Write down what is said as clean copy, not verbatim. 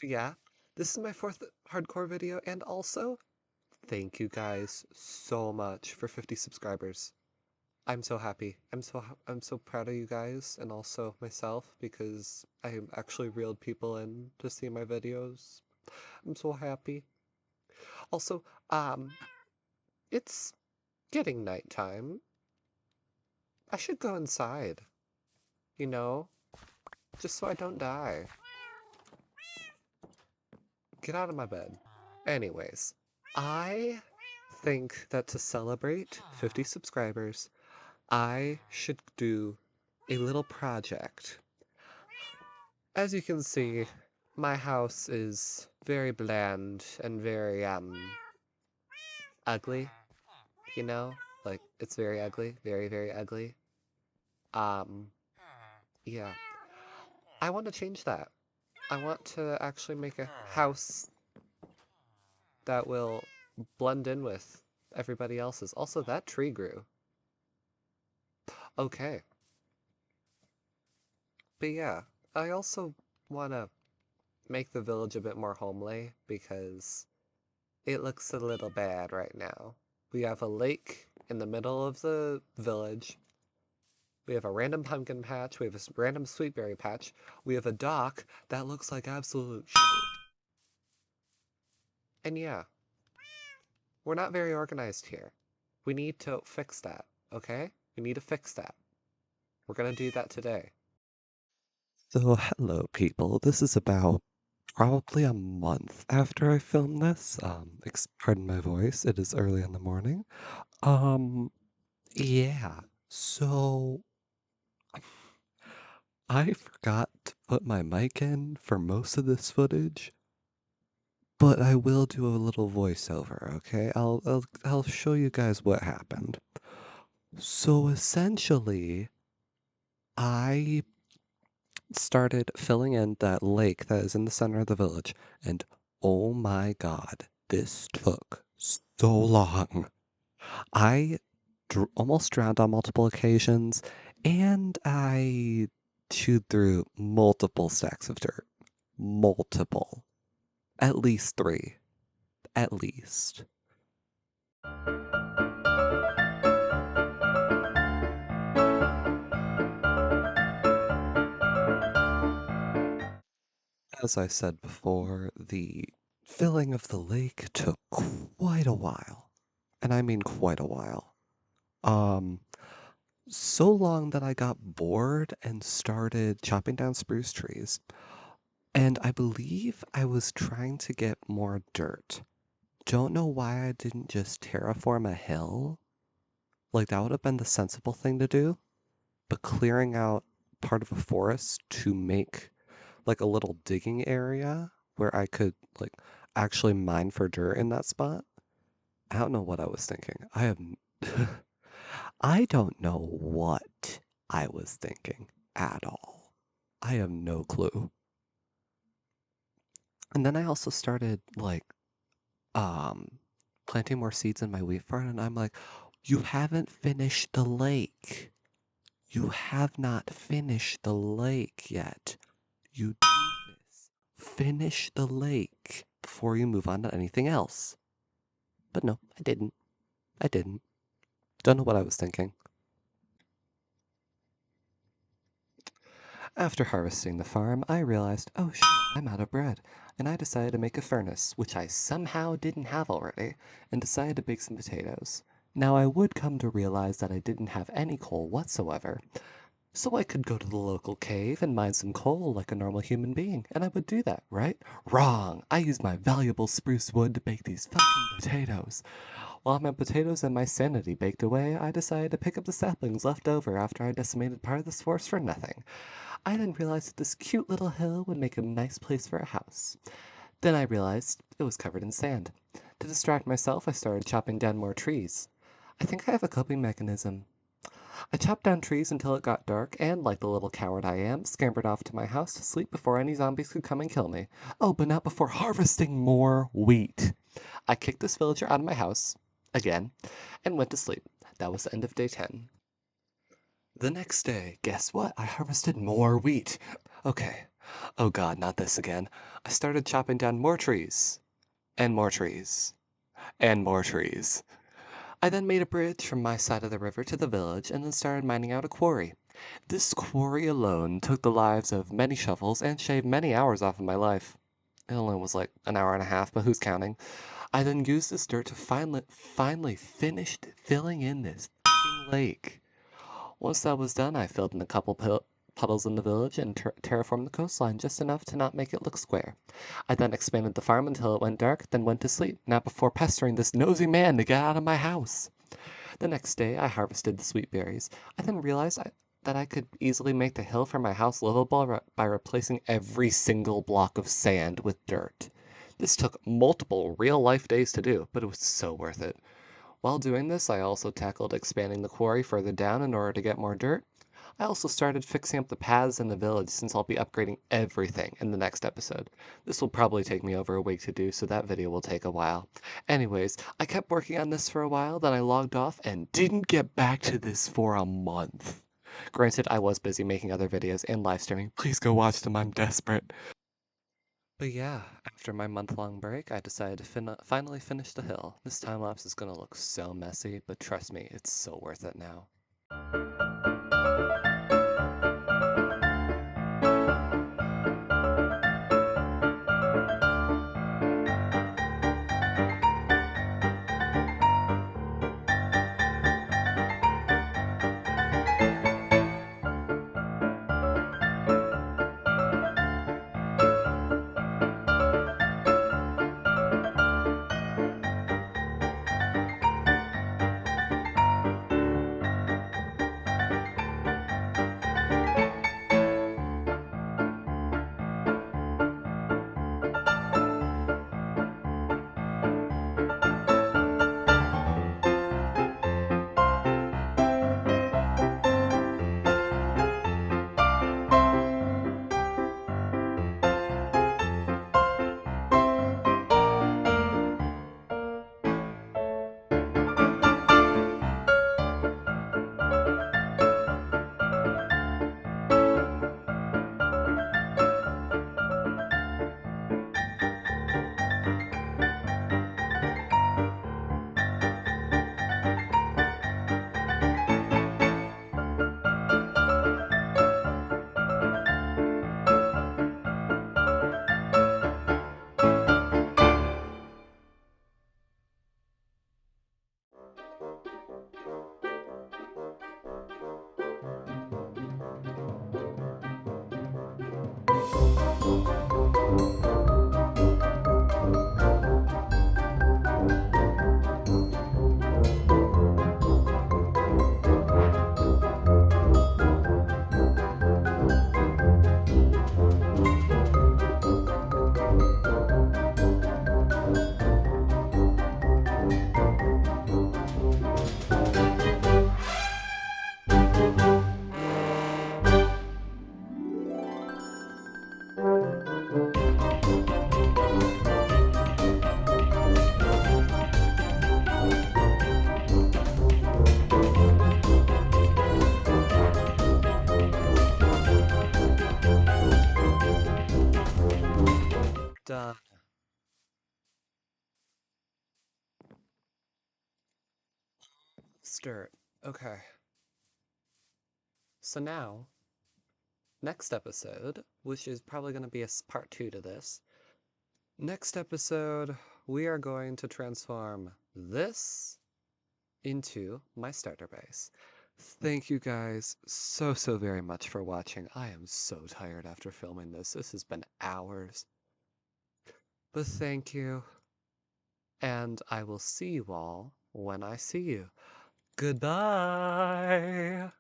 So yeah, this is my fourth hardcore video, and also, thank you guys so much for 50 subscribers. I'm so happy. I'm so proud of you guys, and also myself, because I actually reeled people in to see my videos. I'm so happy. Also, it's getting nighttime. I should go inside, you know, just so I don't die. Get out of my bed. Anyways, I think that to celebrate 50 subscribers, I should do a little project. As you can see, my house is very bland and very, ugly, you know? Like, it's very ugly, very, very ugly. Um, yeah. I want to change that. I want to actually make a house that will blend in with everybody else's. Also, that tree grew. Okay. But yeah, I also want to make the village a bit more homely because it looks a little bad right now. We have a lake in the middle of the village. We have a random pumpkin patch. We have a random sweetberry patch. We have a dock that looks like absolute shit. And yeah, we're not very organized here. We need to fix that, okay? We need to fix that. We're gonna do that today. So, hello, people. This is about probably a month after I filmed this. Pardon my voice. It is early in the morning. Um, yeah. So, I forgot to put my mic in for most of this footage, but I will do a little voiceover, okay? I'll show you guys what happened. So, essentially, I started filling in that lake that is in the center of the village, and oh my god, this took so long. I almost drowned on multiple occasions, and I chewed through multiple stacks of dirt. Multiple. At least 3. At least. As I said before, the filling of the lake took quite a while. And I mean quite a while. Um, so long that I got bored and started chopping down spruce trees. And I believe I was trying to get more dirt. Don't know why I didn't just terraform a hill. Like, that would have been the sensible thing to do. But clearing out part of a forest to make, like, a little digging area where I could, like, actually mine for dirt in that spot. I don't know what I was thinking. I don't know what I was thinking at all. I have no clue. And then I also started, like, planting more seeds in my wheat farm, and I'm like, you haven't finished the lake. You have not finished the lake yet. You doofus. Finish the lake before you move on to anything else. But no, I didn't. I didn't. Don't know what I was thinking. After harvesting the farm, I realized, oh shit, I'm out of bread, and I decided to make a furnace, which I somehow didn't have already, and decided to bake some potatoes. Now I would come to realize that I didn't have any coal whatsoever, so I could go to the local cave and mine some coal like a normal human being, and I would do that, right? Wrong! I used my valuable spruce wood to bake these fucking potatoes. While my potatoes and my sanity baked away, I decided to pick up the saplings left over after I decimated part of this forest for nothing. I then realized that this cute little hill would make a nice place for a house. Then I realized it was covered in sand. To distract myself, I started chopping down more trees. I think I have a coping mechanism. I chopped down trees until it got dark, and, like the little coward I am, scampered off to my house to sleep before any zombies could come and kill me. Oh, but not before harvesting more wheat. I kicked this villager out of my house, again, and went to sleep. That was the end of day 10. The next day, guess what? I harvested more wheat. Okay, Oh god, not this again. I started chopping down more trees. And more trees. And more trees. I then made a bridge from my side of the river to the village and then started mining out a quarry. This quarry alone took the lives of many shovels and shaved many hours off of my life. It only was like an hour and a half, but who's counting? I then used this dirt to finally finish filling in this f***ing lake. Once that was done, I filled in a couple puddles in the village and terraformed the coastline just enough to not make it look square. I then expanded the farm until it went dark, then went to sleep, not before pestering this nosy man to get out of my house. The next day, I harvested the sweet berries. I then realized that I could easily make the hill for my house livable by replacing every single block of sand with dirt. This took multiple real-life days to do, but it was so worth it. While doing this, I also tackled expanding the quarry further down in order to get more dirt. I also started fixing up the paths in the village since I'll be upgrading everything in the next episode. This will probably take me over a week to do, so that video will take a while. Anyways, I kept working on this for a while, then I logged off and didn't get back to this for a month. Granted, I was busy making other videos and live streaming. Please go watch them, I'm desperate. But yeah, after my month-long break, I decided to finally finish the hill. This time-lapse is gonna look so messy, but trust me, it's so worth it now. Done. Stir. Okay. So now, next episode, which is probably going to be a part 2 to this. Next episode, we are going to transform this into my starter base. Thank you guys so very much for watching. I am so tired after filming this. This has been hours. But thank you. And I will see you all when I see you. Goodbye!